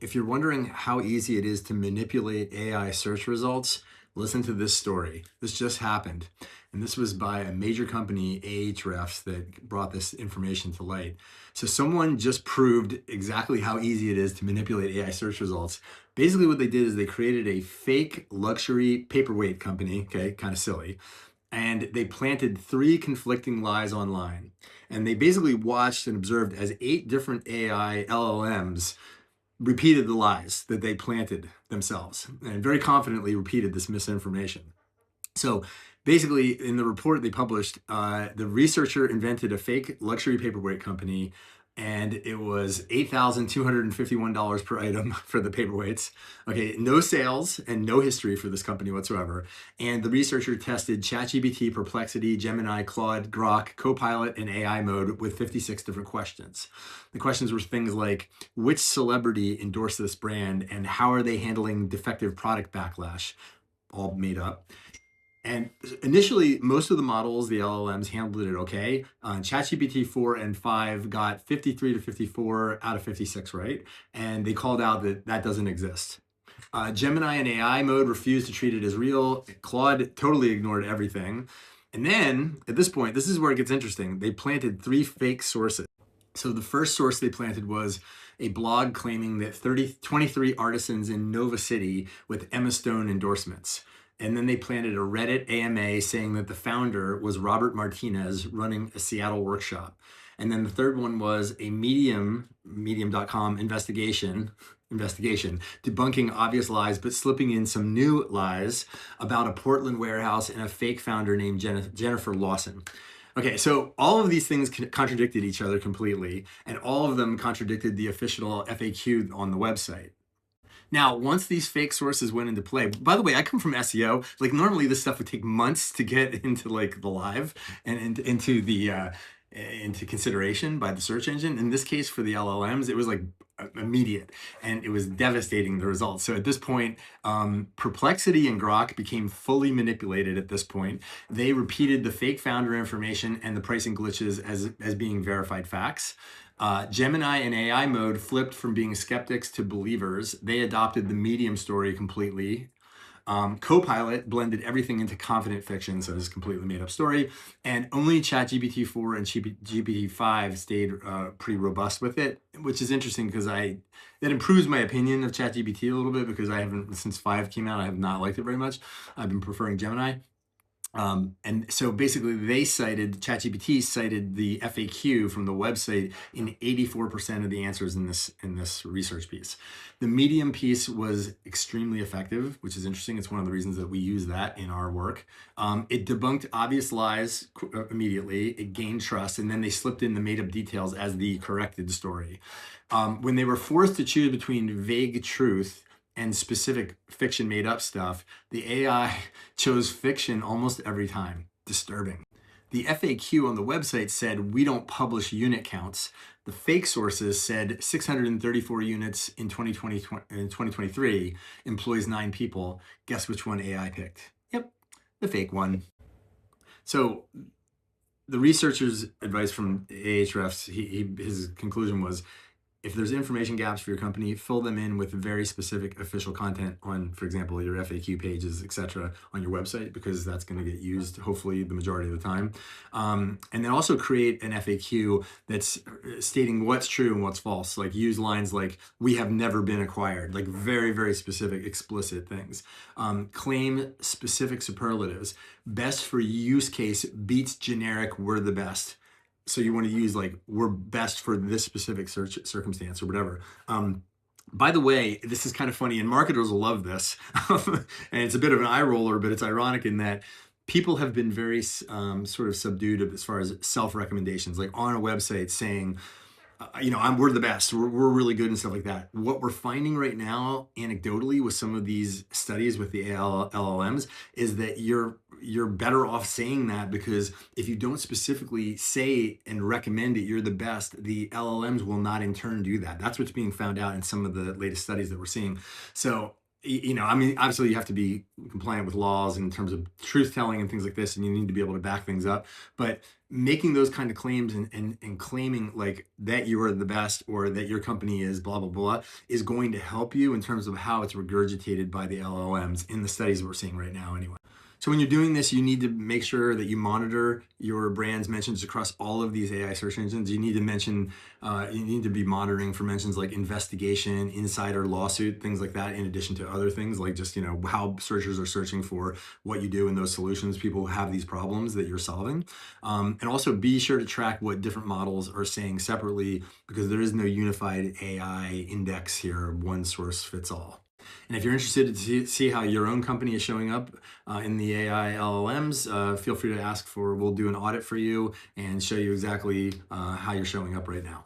If you're wondering how easy it is to manipulate AI search results, listen to this story. This just happened. And this was by a major company, Ahrefs, that brought this information to light. So someone just proved exactly how easy it is to manipulate AI search results. Basically what they did is they created a fake luxury paperweight company, okay, kind of silly, and they planted three conflicting lies online. And they basically watched and observed as 8 different AI LLMs repeated the lies that they planted themselves and very confidently repeated this misinformation. So basically, in the report they published, the researcher invented a fake luxury paperweight company, and it was $8,251 per item for the paperweights. Okay, no sales and no history for this company whatsoever. And the researcher tested ChatGPT, Perplexity, Gemini, Claude, Grok, Copilot, and AI mode with 56 different questions. The questions were things like, which celebrity endorsed this brand, and how are they handling defective product backlash? All made up. And initially, most of the models, the LLMs, handled it okay. ChatGPT 4 and 5 got 53 to 54 out of 56 right, and they called out that that doesn't exist. Gemini in AI mode refused to treat it as real. Claude totally ignored everything. And then, at this point, this is where it gets interesting. They planted 3 fake sources. So the first source they planted was a blog claiming that 23 artisans in Nova City with Emma Stone endorsements. And then they planted a Reddit AMA saying that the founder was Robert Martinez running a Seattle workshop. And then the third one was a medium.com investigation debunking obvious lies, but slipping in some new lies about a Portland warehouse and a fake founder named Jennifer Lawson. Okay, so all of these things contradicted each other completely, and all of them contradicted the official FAQ on the website. Now, once these fake sources went into play, by the way, I come from SEO. Like normally this stuff would take months to get into like the live and into the into consideration by the search engine. In this case, for the LLMs, it was like immediate, and it was devastating, the results. So at this point, Perplexity and Grok became fully manipulated at this point. They repeated the fake founder information and the pricing glitches as being verified facts. Gemini in AI mode flipped from being skeptics to believers. They adopted the medium story completely. Copilot blended everything into confident fiction, so it's a completely made up story. And only ChatGPT 4 and GPT 5 stayed pretty robust with it, which is interesting because it improves my opinion of ChatGPT a little bit, because I haven't, since 5 came out, I have not liked it very much. I've been preferring Gemini. And so basically ChatGPT cited the FAQ from the website in 84% of the answers in this research piece. The medium piece was extremely effective, which is interesting. It's one of the reasons that we use that in our work. It debunked obvious lies immediately. It gained trust, and then they slipped in the made up details as the corrected story. When they were forced to choose between vague truth and specific fiction made up stuff, the AI chose fiction almost every time. Disturbing. The FAQ on the website said, we don't publish unit counts. The fake sources said 634 units in 2023, employs 9 people. Guess which one AI picked? Yep, the fake one. So the researcher's advice from Ahrefs, his conclusion was, if there's information gaps for your company, fill them in with very specific official content on, for example, your FAQ pages, etc., on your website, because that's going to get used hopefully the majority of the time. And then also create an FAQ that's stating what's true and what's false. Like use lines like, we have never been acquired, like very, very specific, explicit things. Claim specific superlatives. Best for use case beats generic, we're the best. So you want to use like, we're best for this specific circumstance or whatever. By the way, this is kind of funny, and marketers will love this. And it's a bit of an eye roller, but it's ironic in that people have been very sort of subdued as far as self-recommendations, like on a website saying, we're the best, we're really good and stuff like that. What we're finding right now, anecdotally, with some of these studies with the LLMs, is that you're better off saying that, because if you don't specifically say and recommend that you're the best, the LLMs will not in turn do that. That's what's being found out in some of the latest studies that we're seeing. So I mean, obviously you have to be compliant with laws in terms of truth telling and things like this, and you need to be able to back things up. But making those kind of claims and claiming like that you are the best or that your company is blah, blah, blah is going to help you in terms of how it's regurgitated by the LLMs in the studies we're seeing right now anyway. So when you're doing this, you need to make sure that you monitor your brand's mentions across all of these AI search engines. You need to you need to be monitoring for mentions like investigation, insider, lawsuit, things like that, in addition to other things like just, how searchers are searching for what you do in those solutions. People have these problems that you're solving. And also be sure to track what different models are saying separately, because there is no unified AI index here, one source fits all. And if you're interested to see how your own company is showing up in the AI LLMs, feel free to ask we'll do an audit for you and show you exactly how you're showing up right now.